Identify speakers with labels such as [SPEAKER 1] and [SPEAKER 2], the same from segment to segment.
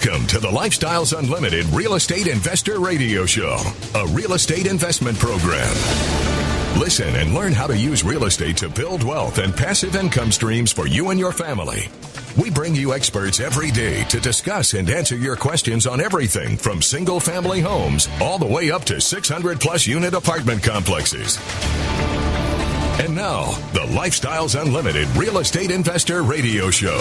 [SPEAKER 1] Welcome to the Lifestyles Unlimited Real Estate Investor Radio Show, a real estate investment program. Listen and learn how to use real estate to build wealth and passive income streams for you and your family. We bring you experts every day to discuss and answer your questions on everything from single-family homes all the way up to 600-plus unit apartment complexes. And now, the Lifestyles Unlimited Real Estate Investor Radio Show.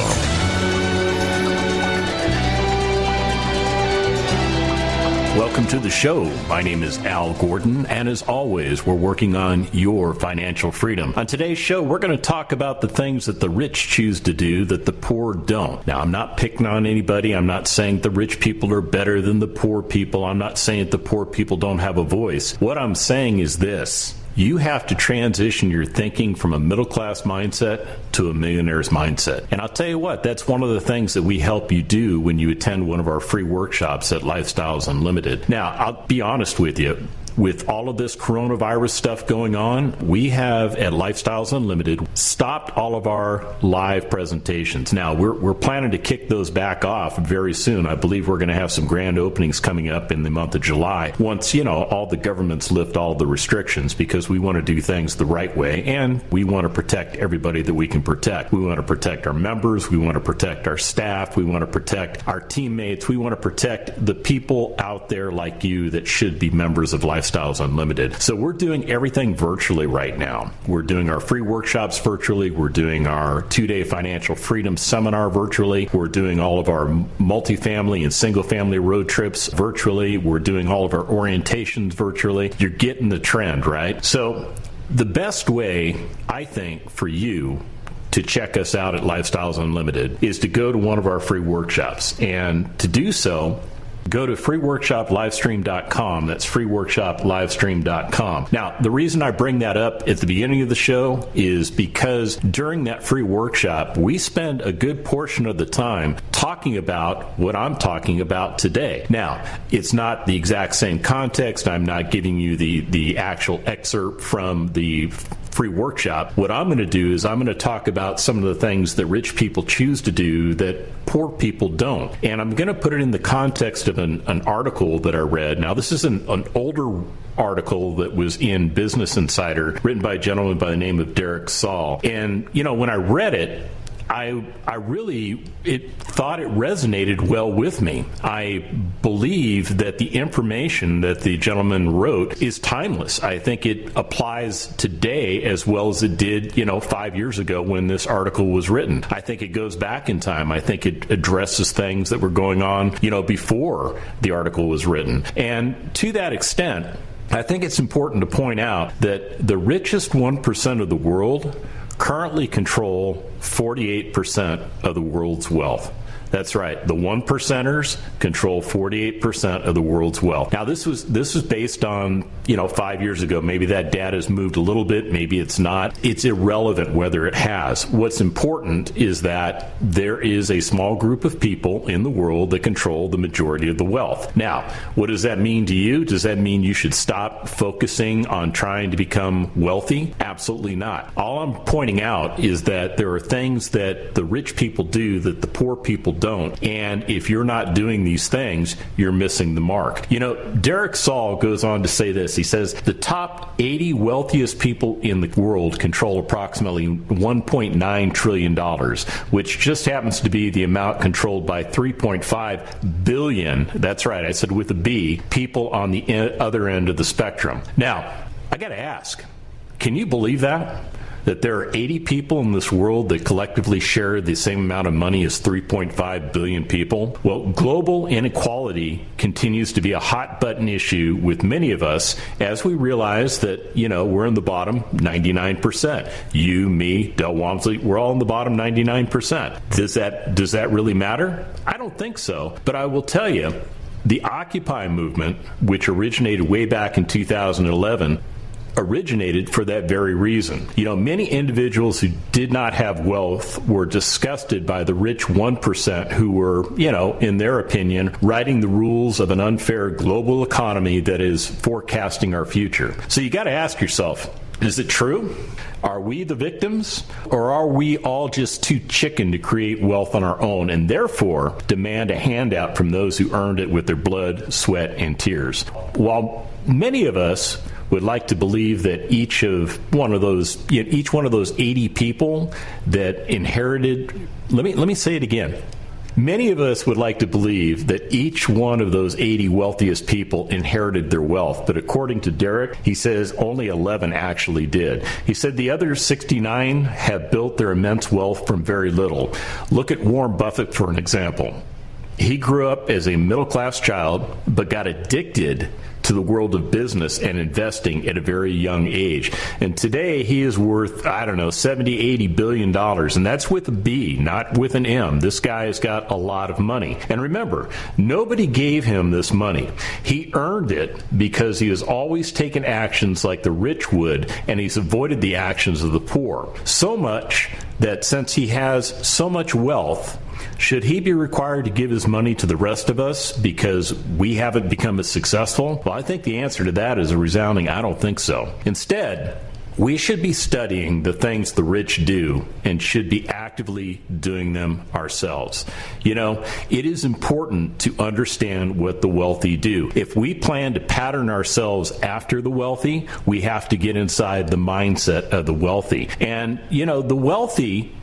[SPEAKER 2] Welcome to the show. My name is Al Gordon, and as always, we're working on your financial freedom. On today's show, we're going to talk about the things that the rich choose to do that the poor don't. Now, I'm not picking on anybody. I'm not saying the rich people are better than the poor people. I'm not saying that the poor people don't have a voice. What I'm saying is this. You have to transition your thinking from a middle-class mindset to a millionaire's mindset. And I'll tell you what, that's one of the things that we help you do when you attend one of our free workshops at Lifestyles Unlimited. Now, I'll be honest with you. With all of this coronavirus stuff going on, we have at Lifestyles Unlimited stopped all of our live presentations. Now, we're planning to kick those back off very soon. I believe we're going to have some grand openings coming up in the month of July once, all the governments lift all the restrictions, because we want to do things the right way, and we want to protect everybody that we can protect. We want to protect our members. We want to protect our staff. We want to protect our teammates. We want to protect the people out there like you that should be members of Lifestyles Unlimited. So we're doing everything virtually right now. We're doing our free workshops virtually. We're doing our 2-day financial freedom seminar virtually. We're doing all of our multifamily and single family road trips virtually. We're doing all of our orientations virtually. You're getting the trend, right? So the best way, I think, for you to check us out at Lifestyles Unlimited is to go to one of our free workshops. And to do so, go to freeworkshoplivestream.com. That's freeworkshoplivestream.com. Now, the reason I bring that up at the beginning of the show is because during that free workshop, we spend a good portion of the time talking about what I'm talking about today. Now, it's not the exact same context. I'm not giving you the actual excerpt from the free workshop. What I'm going to do is I'm going to talk about some of the things that rich people choose to do that poor people don't. And I'm going to put it in the context of an article that I read. Now, this is an older article that was in Business Insider, written by a gentleman by the name of Derek Saul. And, when I read it, I really thought it resonated well with me. I believe that the information that the gentleman wrote is timeless. I think it applies today as well as it did, 5 years ago when this article was written. I think it goes back in time. I think it addresses things that were going on, before the article was written. And to that extent, I think it's important to point out that the richest 1% of the world currently control 48% of the world's wealth. That's right. The 1%ers control 48% of the world's wealth. Now, this was based on, 5 years ago. Maybe that data has moved a little bit. Maybe it's not. It's irrelevant whether it has. What's important is that there is a small group of people in the world that control the majority of the wealth. Now, what does that mean to you? Does that mean you should stop focusing on trying to become wealthy? Absolutely not. All I'm pointing out is that there are things that the rich people do that the poor people don't. And if you're not doing these things, you're missing the mark. Derek Saul goes on to say this. He says, the top 80 wealthiest people in the world control approximately $1.9 trillion, which just happens to be the amount controlled by 3.5 billion, that's right, I said with a B, people on the other end of the spectrum. Now, I got to ask, can you believe that? That there are 80 people in this world that collectively share the same amount of money as 3.5 billion people? Well, global inequality continues to be a hot button issue with many of us as we realize that, we're in the bottom 99%. You, me, Del Walmsley, we're all in the bottom 99%. Does that really matter? I don't think so. But I will tell you, the Occupy movement, which originated way back in 2011, originated for that very reason. Many individuals who did not have wealth were disgusted by the rich 1% who were, in their opinion, writing the rules of an unfair global economy that is forecasting our future. So you got to ask yourself, Is it true? Are we the victims? Or are we all just too chicken to create wealth on our own and therefore demand a handout from those who earned it with their blood, sweat, and tears? While many of us would like to believe that each one of those 80 people that inherited, let me say it again. Many of us would like to believe that each one of those 80 wealthiest people inherited their wealth, but according to Derek, he says only 11 actually did. He said the other 69 have built their immense wealth from very little. Look at Warren Buffett for an example. He grew up as a middle-class child, but got addicted to the world of business and investing at a very young age. And today he is worth, $70-80 billion. And that's with a B, not with an M. This guy has got a lot of money. And remember, nobody gave him this money. He earned it because he has always taken actions like the rich would, and he's avoided the actions of the poor. So much that since he has so much wealth, should he be required to give his money to the rest of us because we haven't become as successful? Well, I think the answer to that is a resounding I don't think so. Instead, we should be studying the things the rich do and should be actively doing them ourselves. It is important to understand what the wealthy do. If we plan to pattern ourselves after the wealthy, we have to get inside the mindset of the wealthy. And, the wealthy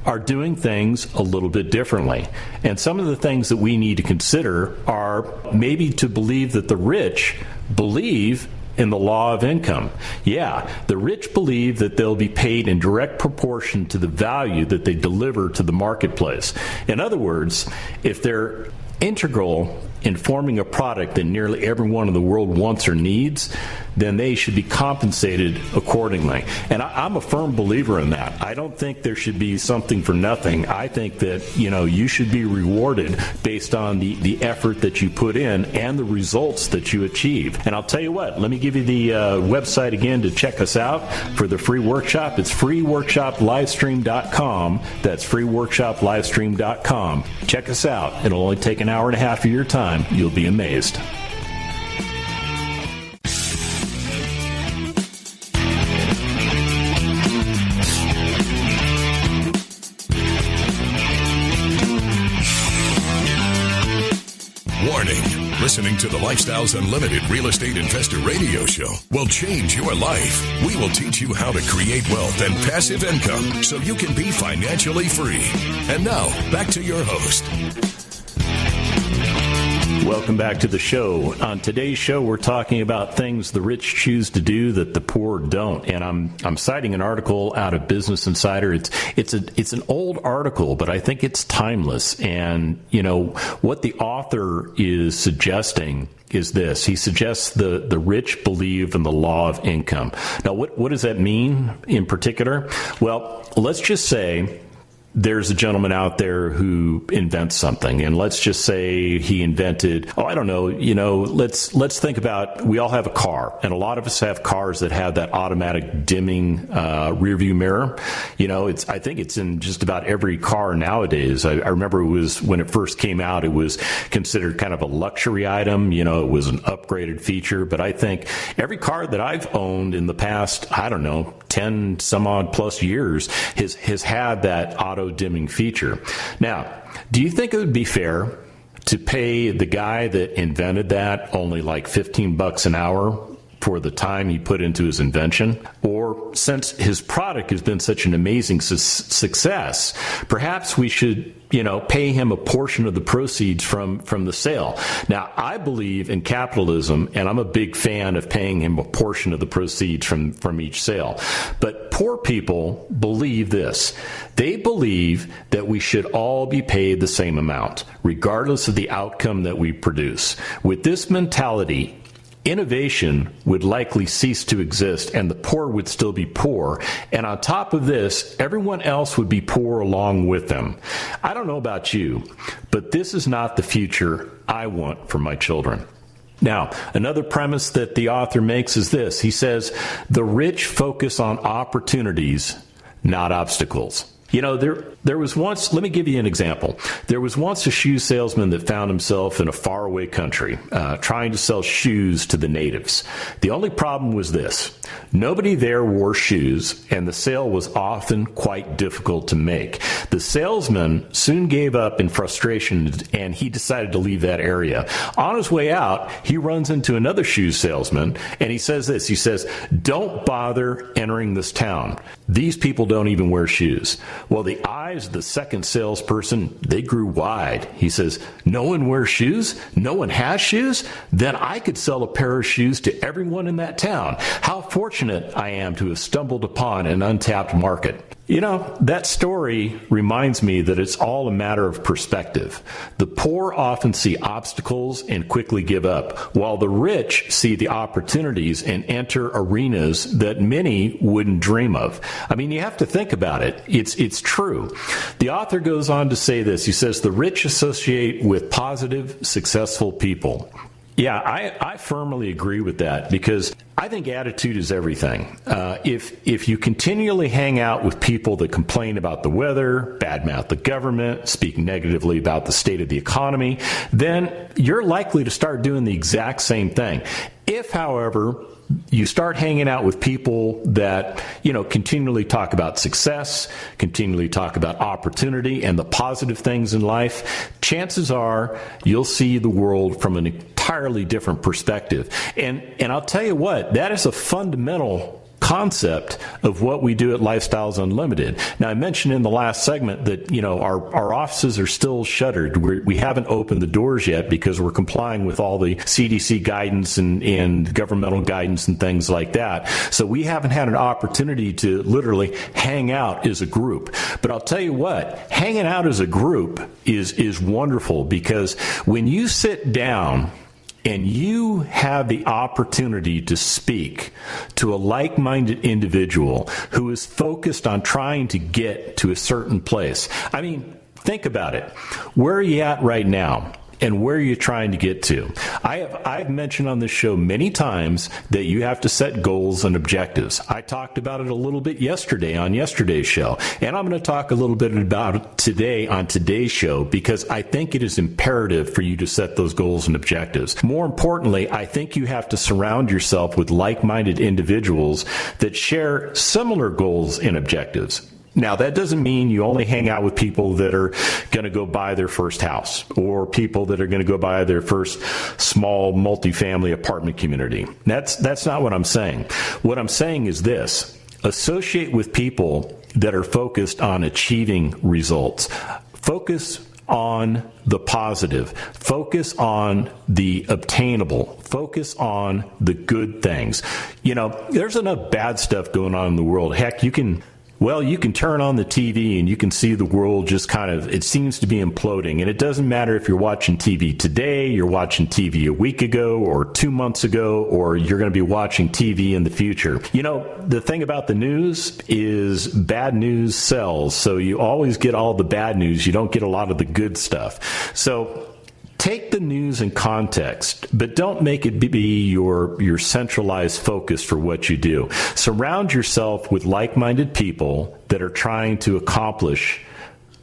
[SPEAKER 2] are doing things a little bit differently. And some of the things that we need to consider are maybe to believe that the rich believe in the law of income. Yeah, the rich believe that they'll be paid in direct proportion to the value that they deliver to the marketplace. In other words, if they're integral in forming a product that nearly everyone in the world wants or needs, then they should be compensated accordingly. And I'm a firm believer in that. I don't think there should be something for nothing. I think that, you should be rewarded based on the effort that you put in and the results that you achieve. And I'll tell you what, let me give you the website again to check us out for the free workshop. It's freeworkshoplivestream.com. That's freeworkshoplivestream.com. Check us out. It'll only take an hour and a half of your time. You'll be amazed.
[SPEAKER 1] Warning. Listening to the Lifestyles Unlimited Real Estate Investor Radio Show will change your life. We will teach you how to create wealth and passive income so you can be financially free. And now, back to your host.
[SPEAKER 2] Welcome back to the show. On today's show, we're talking about things the rich choose to do that the poor don't. And I'm citing an article out of Business Insider. It's an old article, but I think it's timeless. And what the author is suggesting is this. He suggests the rich believe in the law of income. Now, what does that mean in particular? Well, let's just say there's a gentleman out there who invents something, and let's just say he invented, let's think about, we all have a car, and a lot of us have cars that have that automatic dimming rearview mirror. I think it's in just about every car nowadays. I remember it was, when it first came out, it was considered kind of a luxury item. It was an upgraded feature, but I think every car that I've owned in the past, 10 some odd plus years has had that auto dimming feature. Now, do you think it would be fair to pay the guy that invented that only like $15 an hour for the time he put into his invention? Or since his product has been such an amazing success, perhaps we should pay him a portion of the proceeds from the sale. Now, I believe in capitalism, and I'm a big fan of paying him a portion of the proceeds from each sale. But poor people believe this. They believe that we should all be paid the same amount, regardless of the outcome that we produce. With this mentality, innovation would likely cease to exist and the poor would still be poor. And on top of this, everyone else would be poor along with them. I don't know about you, but this is not the future I want for my children. Now, another premise that the author makes is this. He says, the rich focus on opportunities, not obstacles. There was once, let me give you an example. There was once a shoe salesman that found himself in a faraway country trying to sell shoes to the natives. The only problem was this. Nobody there wore shoes, and the sale was often quite difficult to make. The salesman soon gave up in frustration, and he decided to leave that area. On his way out, he runs into another shoe salesman, and he says this. He says, "Don't bother entering this town. These people don't even wear shoes." Well, the eyes of the second salesperson, they grew wide. He says, "No one wears shoes? No one has shoes? Then I could sell a pair of shoes to everyone in that town. How fortunate I am to have stumbled upon an untapped market." That story reminds me that it's all a matter of perspective. The poor often see obstacles and quickly give up, while the rich see the opportunities and enter arenas that many wouldn't dream of. I mean, you have to think about it. It's true. The author goes on to say this. He says, "The rich associate with positive, successful people." Yeah, I firmly agree with that, because I think attitude is everything. If you continually hang out with people that complain about the weather, badmouth the government, speak negatively about the state of the economy, then you're likely to start doing the exact same thing. If, however, you start hanging out with people that, continually talk about success, continually talk about opportunity and the positive things in life, chances are you'll see the world from an entirely different perspective. And I'll tell you what, that is a fundamental concept of what we do at Lifestyles Unlimited. Now, I mentioned in the last segment that, our offices are still shuttered. We haven't opened the doors yet because we're complying with all the CDC guidance and governmental guidance and things like that. So we haven't had an opportunity to literally hang out as a group. But I'll tell you what, hanging out as a group is wonderful, because when you sit down and you have the opportunity to speak to a like-minded individual who is focused on trying to get to a certain place. I mean, think about it. Where are you at right now? And where are you trying to get to? I've mentioned on this show many times that you have to set goals and objectives. I talked about it a little bit yesterday on yesterday's show, and I'm going to talk a little bit about it today on today's show, because I think it is imperative for you to set those goals and objectives. More importantly, I think you have to surround yourself with like-minded individuals that share similar goals and objectives. Now, that doesn't mean you only hang out with people that are going to go buy their first house, or people that are going to go buy their first small multifamily apartment community. That's not what I'm saying. What I'm saying is this: associate with people that are focused on achieving results. Focus on the positive. Focus on the obtainable. Focus on the good things. There's enough bad stuff going on in the world. Heck, you can turn on the TV and you can see the world just it seems to be imploding. And it doesn't matter if you're watching TV today, you're watching TV a week ago or 2 months ago, or you're going to be watching TV in the future. The thing about the news is bad news sells. So you always get all the bad news. You don't get a lot of the good stuff. So take the news in context, but don't make it be your centralized focus for what you do. Surround yourself with like-minded people that are trying to accomplish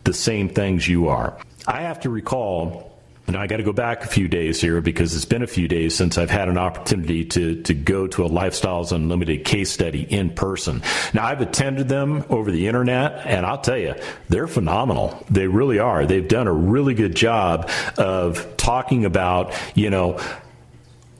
[SPEAKER 2] the same things you are. I have to recall, and I got to go back a few days here because it's been a few days since I've had an opportunity to go to a Lifestyles Unlimited case study in person. Now, I've attended them over the internet, and I'll tell you, they're phenomenal. They really are. They've done a really good job of talking about,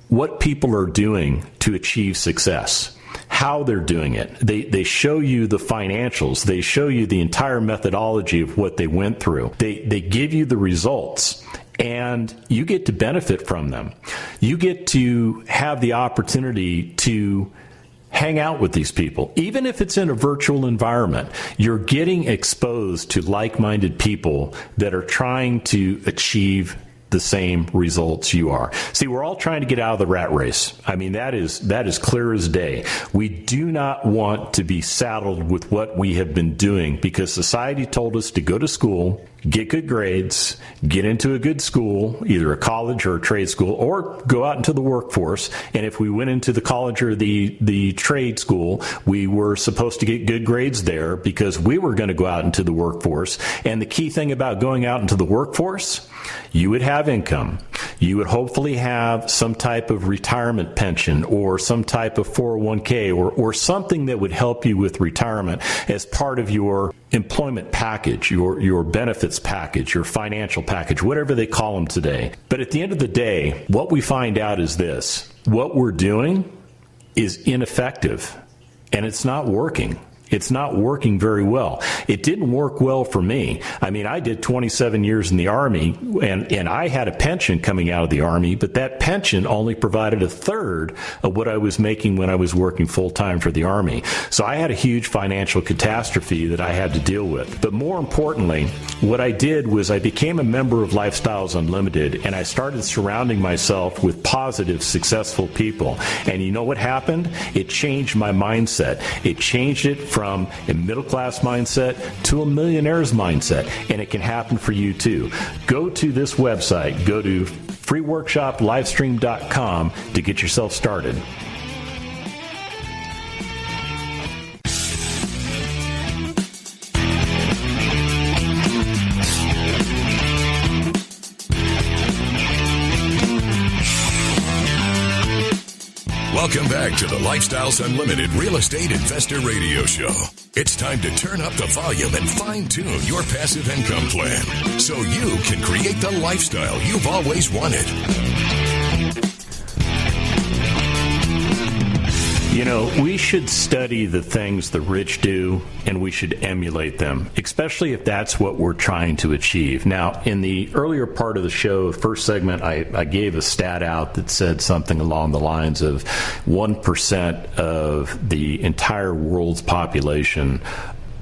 [SPEAKER 2] what people are doing to achieve success, how they're doing it. They show you the financials. They show you the entire methodology of what they went through. They give you the results, and you get to benefit from them. You get to have the opportunity to hang out with these people. Even if it's in a virtual environment, you're getting exposed to like-minded people that are trying to achieve the same results you are. See, we're all trying to get out of the rat race. I mean, that is clear as day. We do not want to be saddled with what we have been doing because society told us to go to school, get good grades, get into a good school, either a college or a trade school, or go out into the workforce. And if we went into the college or the trade school, we were supposed to get good grades there because we were going to go out into the workforce. And the key thing about going out into the workforce, you would have income. You would hopefully have some type of retirement pension or some type of 401k or something that would help you with retirement as part of your employment package, your benefits package, your financial package, whatever they call them today. But at the end of the day, what we find out is this: what we're doing is ineffective and it's not working. It's not working very well. It didn't work well for me. I mean, I did 27 years in the Army, and I had a pension coming out of the Army, but that pension only provided a third of what I was making when I was working full-time for the Army. So I had a huge financial catastrophe that I had to deal with. But more importantly, what I did was I became a member of Lifestyles Unlimited, and I started surrounding myself with positive, successful people. And you know what happened? It changed my mindset. It changed it from a middle-class mindset to a millionaire's mindset, and it can happen for you too. Go to this website, go to freeworkshoplivestream.com to get yourself started.
[SPEAKER 1] Welcome back to the Lifestyles Unlimited Real Estate Investor Radio Show. It's time to turn up the volume and fine-tune your passive income plan so you can create the lifestyle you've always wanted.
[SPEAKER 2] You know, we should study the things the rich do, and we should emulate them, especially if that's what we're trying to achieve. Now, in the earlier part of the show, first segment, I gave a stat out that said something along the lines of 1% of the entire world's population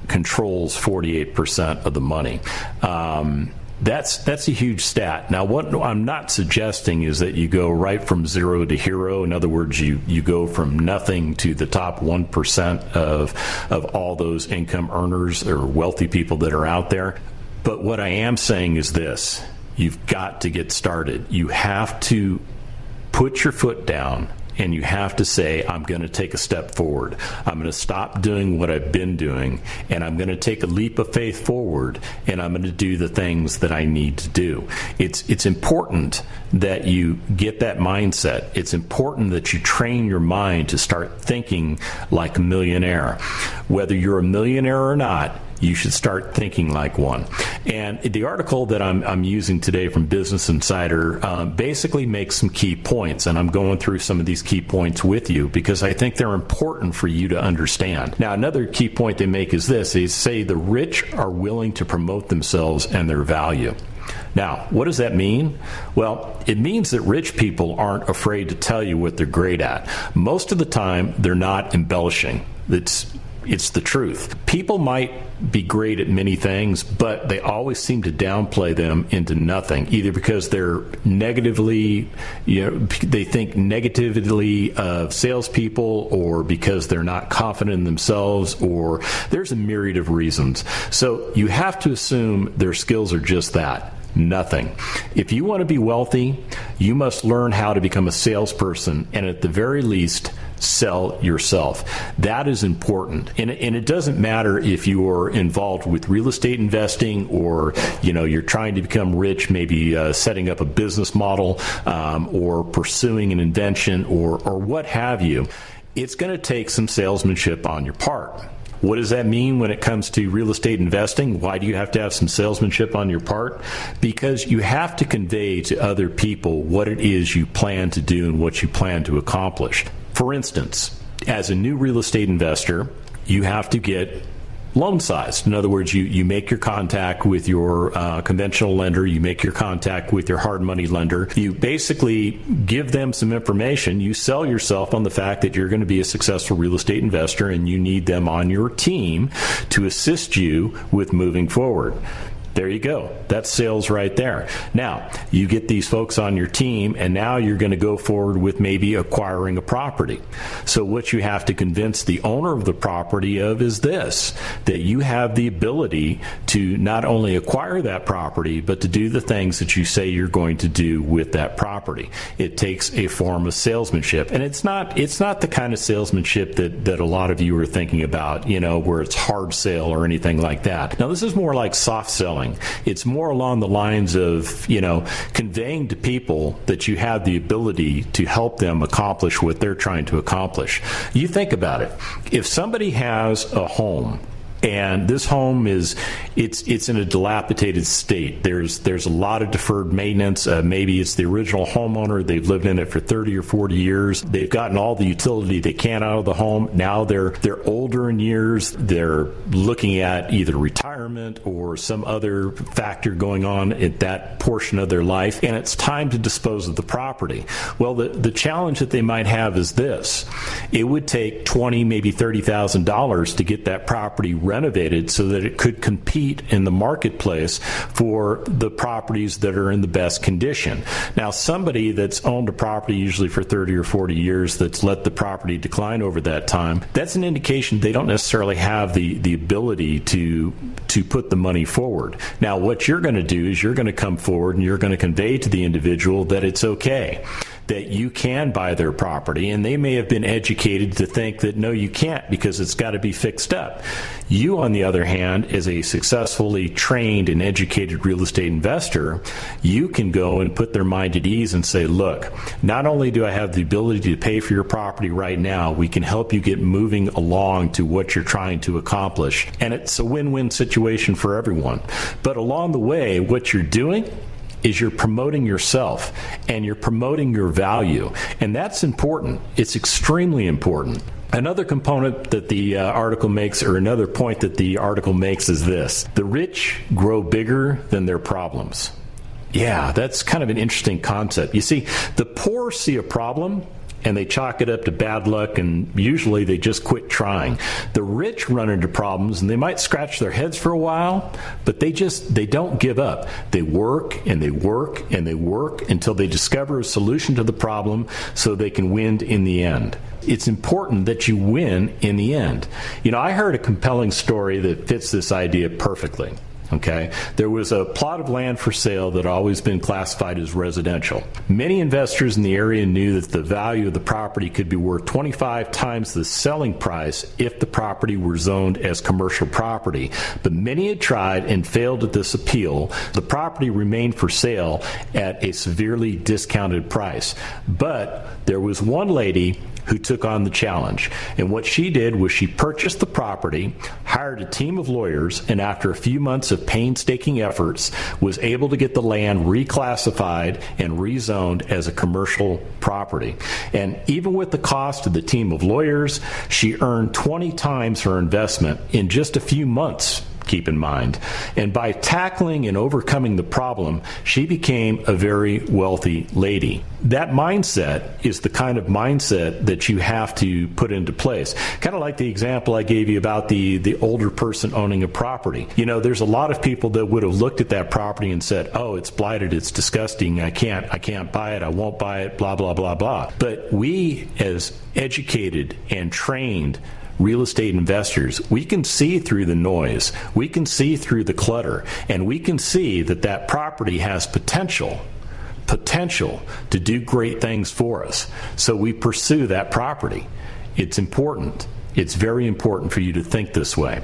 [SPEAKER 2] controls 48% of the money. That's a huge stat. Now, what I'm not suggesting is that you go right from zero to hero. In other words, you go from nothing to the top 1% of all those income earners or wealthy people that are out there. But what I am saying is this: you've got to get started. You have to put your foot down, and you have to say, I'm going to take a step forward. I'm going to stop doing what I've been doing, and I'm going to take a leap of faith forward, and I'm going to do the things that I need to do. It's important that you get that mindset. It's important that you train your mind to start thinking like a millionaire. Whether you're a millionaire or not, you should start thinking like one. And the article that I'm using today from Business Insider basically makes some key points, and I'm going through some of these key points with you because I think they're important for you to understand. Now, another key point they make is this: they say the rich are willing to promote themselves and their value. Now, what does that mean? Well, it means that rich people aren't afraid to tell you what they're great at. Most of the time, they're not embellishing. It's the truth. People might be great at many things, but they always seem to downplay them into nothing, either because they're negatively, they think negatively of salespeople, or because they're not confident in themselves, or there's a myriad of reasons. So you have to assume their skills are just that. Nothing. If you want to be wealthy, you must learn how to become a salesperson, and at the very least, sell yourself. That is important. And it doesn't matter if you're involved with real estate investing, or you're trying to become rich, maybe setting up a business model, or pursuing an invention, or what have you. It's going to take some salesmanship on your part. What does that mean when it comes to real estate investing? Why do you have to have some salesmanship on your part? Because you have to convey to other people what it is you plan to do and what you plan to accomplish. For instance, as a new real estate investor, you have to get loan sized. In other words, you make your contact with your conventional lender, you make your contact with your hard money lender, you basically give them some information, you sell yourself on the fact that you're going to be a successful real estate investor and you need them on your team to assist you with moving forward. There you go. That's sales right there. Now, you get these folks on your team, and now you're going to go forward with maybe acquiring a property. So what you have to convince the owner of the property of is this, that you have the ability to not only acquire that property, but to do the things that you say you're going to do with that property. It takes a form of salesmanship. And it's not the kind of salesmanship that a lot of you are thinking about, where it's hard sale or anything like that. Now, this is more like soft selling. It's more along the lines of, conveying to people that you have the ability to help them accomplish what they're trying to accomplish. You think about it. If somebody has a home, and this home it's in a dilapidated state. There's a lot of deferred maintenance. Maybe it's the original homeowner. They've lived in it for 30 or 40 years. They've gotten all the utility they can out of the home. Now they're older in years. They're looking at either retirement or some other factor going on at that portion of their life, and it's time to dispose of the property. Well, the challenge that they might have is this. It would take $20,000, maybe $30,000 to get that property renovated so that it could compete in the marketplace for the properties that are in the best condition. Now, somebody that's owned a property usually for 30 or 40 years that's let the property decline over that time, that's an indication they don't necessarily have the ability to put the money forward. Now, what you're going to do is you're going to come forward and you're going to convey to the individual that it's okay, that you can buy their property, and they may have been educated to think that no, you can't because it's got to be fixed up. You, on the other hand, as a successfully trained and educated real estate investor, you can go and put their mind at ease and say, look, not only do I have the ability to pay for your property right now, we can help you get moving along to what you're trying to accomplish. And it's a win-win situation for everyone. But along the way, what you're doing is you're promoting yourself and you're promoting your value. And that's important. It's extremely important. Another component that the article makes, or another point that the article makes, is this. The rich grow bigger than their problems. Yeah, that's kind of an interesting concept. You see, the poor see a problem and they chalk it up to bad luck, and usually they just quit trying. The rich run into problems, and they might scratch their heads for a while, but they don't give up. They work, and they work, and they work until they discover a solution to the problem so they can win in the end. It's important that you win in the end. I heard a compelling story that fits this idea perfectly. Okay, there was a plot of land for sale that had always been classified as residential. Many investors in the area knew that the value of the property could be worth 25 times the selling price if the property were zoned as commercial property. But many had tried and failed at this appeal. The property remained for sale at a severely discounted price. But there was one lady who took on the challenge. And what she did was she purchased the property, hired a team of lawyers, and after a few months of painstaking efforts, was able to get the land reclassified and rezoned as a commercial property. And even with the cost of the team of lawyers, she earned 20 times her investment in just a few months, keep in mind. And by tackling and overcoming the problem, she became a very wealthy lady. That mindset is the kind of mindset that you have to put into place. Kind of like the example I gave you about the older person owning a property. There's a lot of people that would have looked at that property and said, oh, it's blighted, it's disgusting, I can't buy it, I won't buy it, blah, blah, blah, blah. But we, as educated and trained real estate investors, we can see through the noise, we can see through the clutter, and we can see that property has potential to do great things for us. So we pursue that property. It's important. It's very important for you to think this way.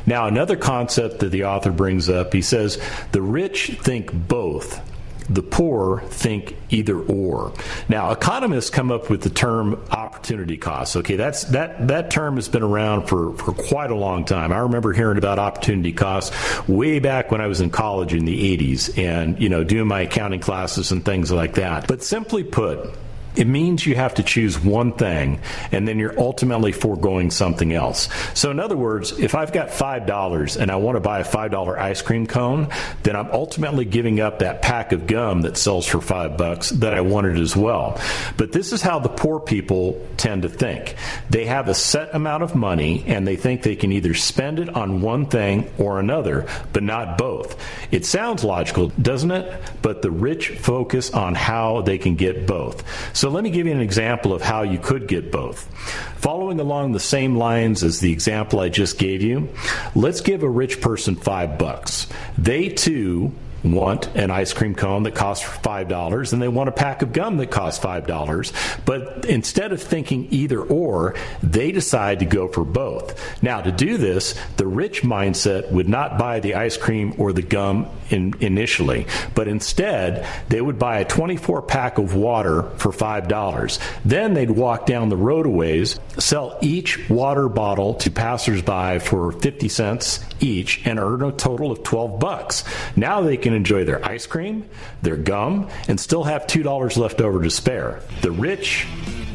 [SPEAKER 2] Now, another concept that the author brings up, he says, the rich think both. The poor think either or. Now, economists come up with the term opportunity cost. Okay, that term has been around for quite a long time. I remember hearing about opportunity costs way back when I was in college in the 80s and, doing my accounting classes and things like that. But simply put, It means you have to choose one thing, and then you're ultimately foregoing something else. So in other words, if I've got $5 and I want to buy a $5 ice cream cone, then I'm ultimately giving up that pack of gum that sells for $5 that I wanted as well. But this is how the poor people tend to think. They have a set amount of money, and they think they can either spend it on one thing or another, but not both. It sounds logical, doesn't it? But the rich focus on how they can get both. So let me give you an example of how you could get both. Following along the same lines as the example I just gave you, let's give a rich person $5. They too want an ice cream cone that costs $5, and they want a pack of gum that costs $5. But instead of thinking either or, they decide to go for both. Now, to do this, the rich mindset would not buy the ice cream or the gum initially, but instead they would buy a 24-pack of water for $5. Then they'd walk down the road a ways, sell each water bottle to passersby for 50 cents each, and earn a total of $12. Now they can enjoy their ice cream, their gum, and still have $2 left over to spare. The rich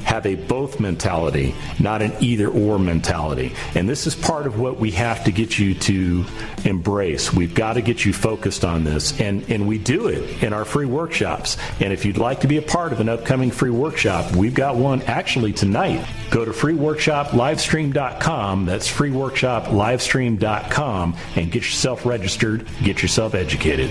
[SPEAKER 2] have a both mentality, not an either-or mentality. And this is part of what we have to get you to embrace. We've got to get you focused on this, and we do it in our free workshops. And if you'd like to be a part of an upcoming free workshop, we've got one actually tonight. Go to freeworkshoplivestream.com, that's freeworkshoplivestream.com, and get yourself registered, get yourself educated.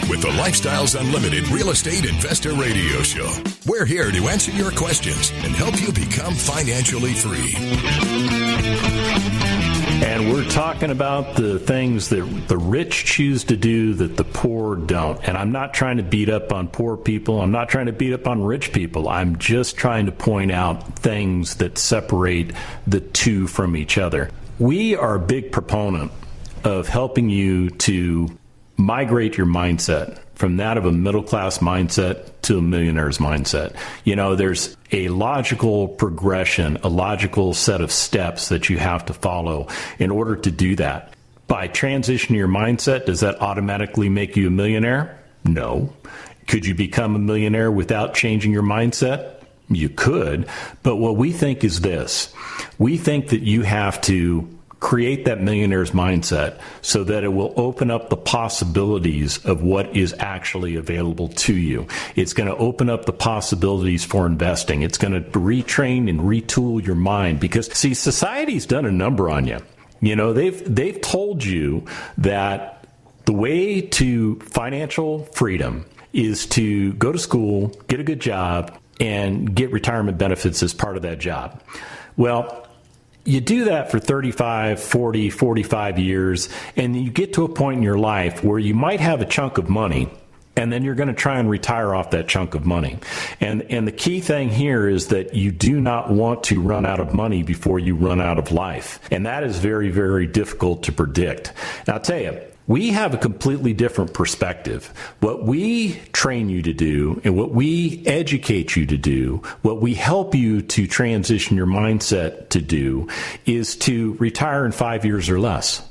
[SPEAKER 1] With the Lifestyles Unlimited Real Estate Investor Radio Show. We're here to answer your questions and help you become financially free.
[SPEAKER 2] And we're talking about the things that the rich choose to do that the poor don't. And I'm not trying to beat up on poor people. I'm not trying to beat up on rich people. I'm just trying to point out things that separate the two from each other. We are a big proponent of helping you to migrate your mindset from that of a middle-class mindset to a millionaire's mindset. You know, there's a logical progression, a logical set of steps that you have to follow in order to do that. By transitioning your mindset, does that automatically make you a millionaire? No. Could you become a millionaire without changing your mindset? You could. But what we think is this. We think that you have to create that millionaire's mindset so that it will open up the possibilities of what is actually available to you. It's going to open up the possibilities for investing. It's going to retrain and retool your mind because, see, society's done a number on you. You know, they've told you that the way to financial freedom is to go to school, get a good job, and get retirement benefits as part of that job. Well, you do that for 35, 40, 45 years, and you get to a point in your life where you might have a chunk of money, and then you're going to try and retire off that chunk of money. And the key thing here is that you do not want to run out of money before you run out of life. And that is very, very difficult to predict. Now, I'll tell you, we have a completely different perspective. What we train you to do and what we educate you to do, what we help you to transition your mindset to do is to retire in 5 years or less.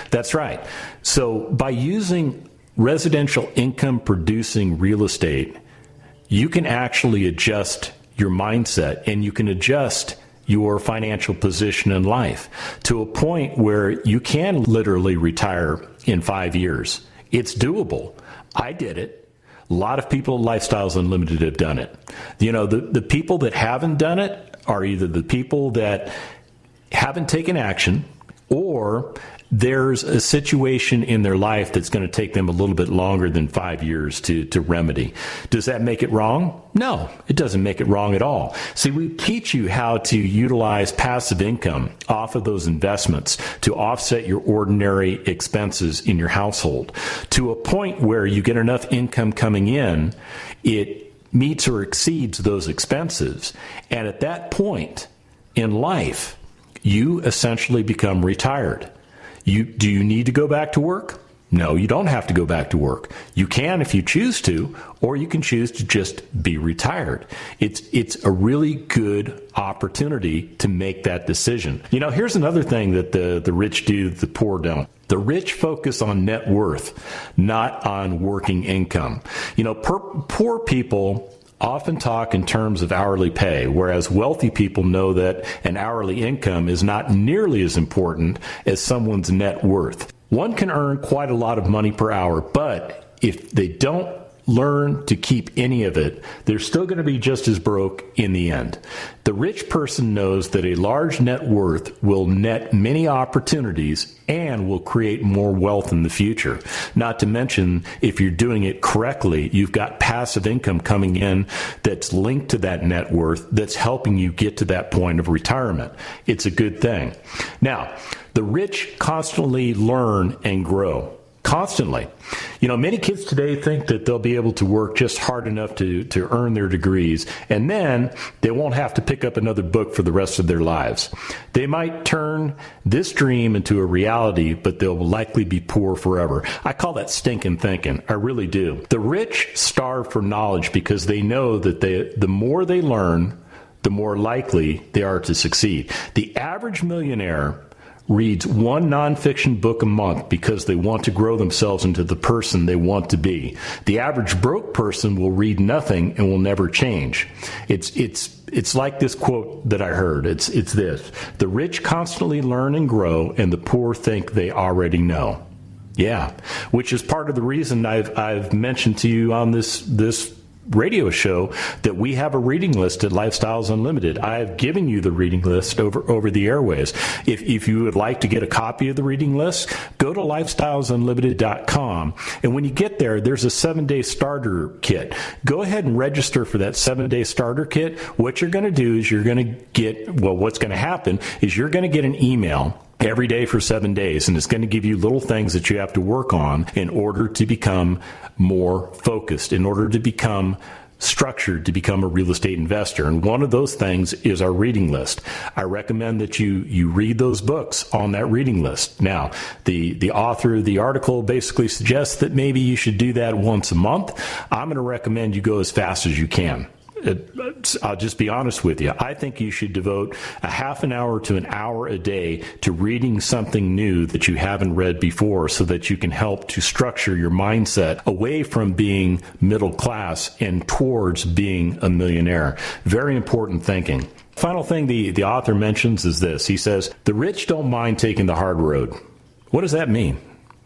[SPEAKER 2] That's right. So by using residential income producing real estate, you can actually adjust your mindset and you can adjust your financial position in life to a point where you can literally retire in 5 years. It's doable. I did it. A lot of people at Lifestyles Unlimited have done it. You know, the people that haven't done it are either the people that haven't taken action or there's a situation in their life that's going to take them a little bit longer than 5 years to remedy. Does that make it wrong? No, it doesn't make it wrong at all. See, we teach you how to utilize passive income off of those investments to offset your ordinary expenses in your household to a point where you get enough income coming in, it meets or exceeds those expenses. And at that point in life, you essentially become retired. Do you need to go back to work? No, you don't have to go back to work. You can if you choose to, or you can choose to just be retired. It's a really good opportunity to make that decision. Here's another thing that the rich do that the poor don't. The rich focus on net worth, not on working income. Poor people often talk in terms of hourly pay, whereas wealthy people know that an hourly income is not nearly as important as someone's net worth. One can earn quite a lot of money per hour, but if they don't learn to keep any of it, they're still going to be just as broke in the end. The rich person knows that a large net worth will net many opportunities and will create more wealth in the future. Not to mention, if you're doing it correctly, you've got passive income coming in that's linked to that net worth that's helping you get to that point of retirement. It's a good thing. Now, the rich constantly learn and grow. Constantly. Many kids today think that they'll be able to work just hard enough to earn their degrees, and then they won't have to pick up another book for the rest of their lives. They might turn this dream into a reality, but they'll likely be poor forever. I call that stinking thinking. I really do. The rich starve for knowledge because they know that the more they learn, the more likely they are to succeed. The average millionaire reads one nonfiction book a month because they want to grow themselves into the person they want to be. The average broke person will read nothing and will never change. It's like this quote that I heard. It's this: the rich constantly learn and grow, and the poor think they already know. Yeah, which is part of the reason I've mentioned to you on this radio show that we have a reading list at Lifestyles Unlimited. I have given you the reading list over the airways. If you would like to get a copy of the reading list, go to lifestylesunlimited.com. And when you get there, there's a 7-day starter kit. Go ahead and register for that 7-day starter kit. What you're going to do is what's going to happen is you're going to get an email every day for 7 days, and it's going to give you little things that you have to work on in order to become more focused, in order to become structured, to become a real estate investor. And one of those things is our reading list. I recommend that you read those books on that reading list. Now, the author of the article basically suggests that maybe you should do that once a month. I'm going to recommend you go as fast as you can. I'll just be honest with you. I think you should devote a half an hour to an hour a day to reading something new that you haven't read before, so that you can help to structure your mindset away from being middle class and towards being a millionaire. Very important thinking. Final thing the author mentions is this. He says, the rich don't mind taking the hard road. What does that mean?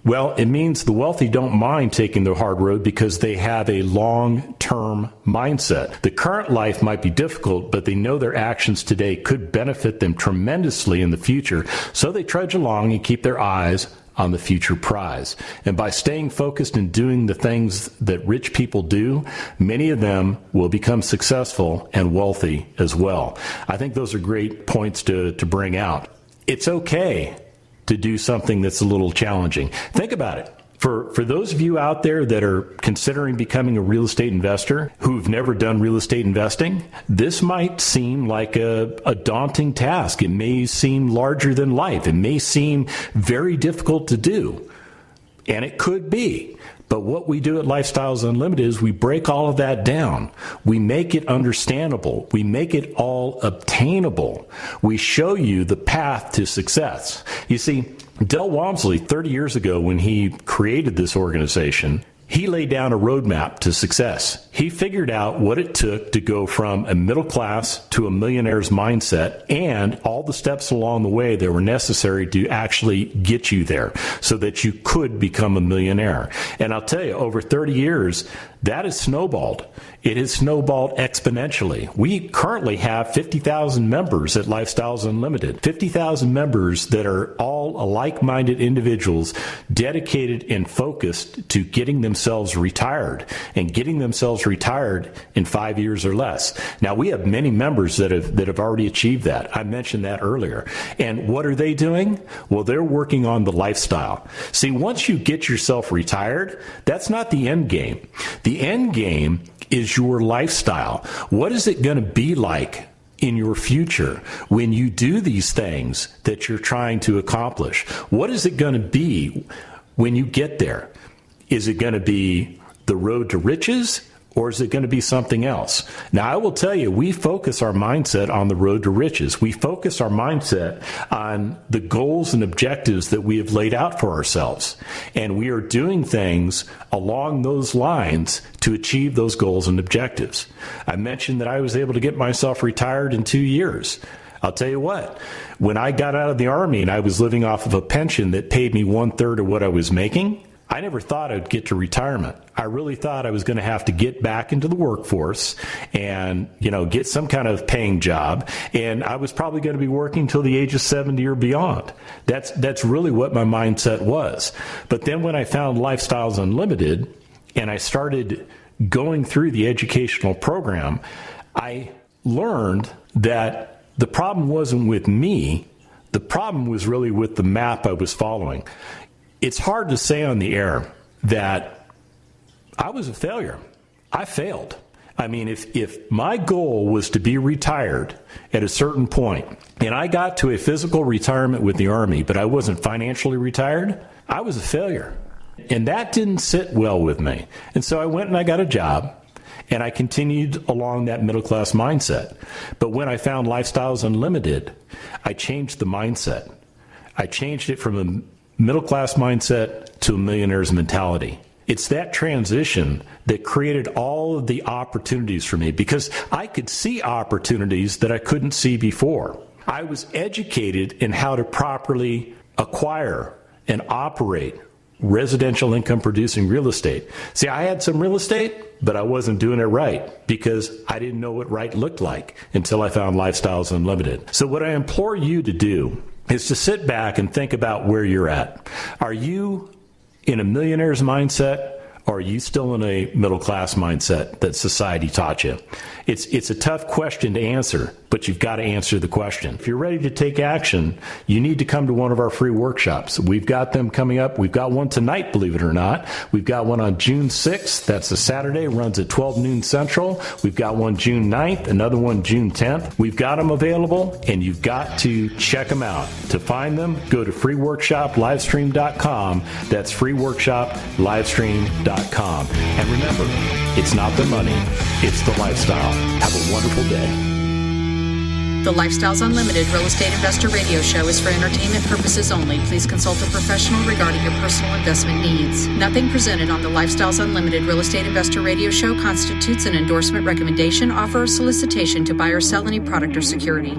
[SPEAKER 2] Well, it means the wealthy don't mind taking the hard road because they have a long-term mindset. The current life might be difficult, but they know their actions today could benefit them tremendously in the future, so they trudge along and keep their eyes on the future prize. And by staying focused and doing the things that rich people do, many of them will become successful and wealthy as well. I think those are great points to bring out. It's okay to do something that's a little challenging. Think about it. For those of you out there that are considering becoming a real estate investor who've never done real estate investing, this might seem like a daunting task. It may seem larger than life. It may seem very difficult to do. And it could be. But what we do at Lifestyles Unlimited is we break all of that down. We make it understandable. We make it all obtainable. We show you the path to success. You see, Del Walmsley, 30 years ago when he created this organization, he laid down a roadmap to success. He figured out what it took to go from a middle class to a millionaire's mindset and all the steps along the way that were necessary to actually get you there so that you could become a millionaire. And I'll tell you, over 30 years, that has snowballed. It has snowballed exponentially. We currently have 50,000 members at Lifestyles Unlimited, 50,000 members that are all like-minded individuals dedicated and focused to getting themselves retired and getting themselves retired in 5 years or less. Now, we have many members that have already achieved that. I mentioned that earlier. And what are they doing? Well, they're working on the lifestyle. See, once you get yourself retired, that's not the end game. The end game is your lifestyle. What is it going to be like in your future when you do these things that you're trying to accomplish? What is it going to be when you get there? Is it going to be the road to riches, or is it going to be something else? Now, I will tell you, we focus our mindset on the road to riches. We focus our mindset on the goals and objectives that we have laid out for ourselves. And we are doing things along those lines to achieve those goals and objectives. I mentioned that I was able to get myself retired in 2 years. I'll tell you what, when I got out of the Army and I was living off of a pension that paid me 1/3 of what I was making, I never thought I'd get to retirement. I really thought I was going to have to get back into the workforce and, get some kind of paying job. And I was probably going to be working till the age of 70 or beyond. That's really what my mindset was. But then when I found Lifestyles Unlimited and I started going through the educational program, I learned that the problem wasn't with me. The problem was really with the map I was following. It's hard to say on the air that I was a failure. I failed. I mean, if my goal was to be retired at a certain point, and I got to a physical retirement with the Army, but I wasn't financially retired, I was a failure. And that didn't sit well with me. And so I went and I got a job, and I continued along that middle-class mindset. But when I found Lifestyles Unlimited, I changed the mindset. I changed it from a middle-class mindset to a millionaire's mentality. It's that transition that created all of the opportunities for me, because I could see opportunities that I couldn't see before. I was educated in how to properly acquire and operate residential income producing real estate. See, I had some real estate, but I wasn't doing it right because I didn't know what right looked like until I found Lifestyles Unlimited. So what I implore you to do is to sit back and think about where you're at. Are you in a millionaire's mindset, or are you still in a middle-class mindset that society taught you? It's a tough question to answer, but you've got to answer the question. If you're ready to take action, you need to come to one of our free workshops. We've got them coming up. We've got one tonight, believe it or not. We've got one on June 6th. That's a Saturday. Runs at 12 noon Central. We've got one June 9th, another one June 10th. We've got them available, and you've got to check them out. To find them, go to freeworkshoplivestream.com. That's freeworkshoplivestream.com. And remember, it's not the money, it's the lifestyle. Have a wonderful day.
[SPEAKER 3] The Lifestyles Unlimited Real Estate Investor Radio Show is for entertainment purposes only. Please consult a professional regarding your personal investment needs. Nothing presented on the Lifestyles Unlimited Real Estate Investor Radio Show constitutes an endorsement, recommendation, offer, or solicitation to buy or sell any product or security.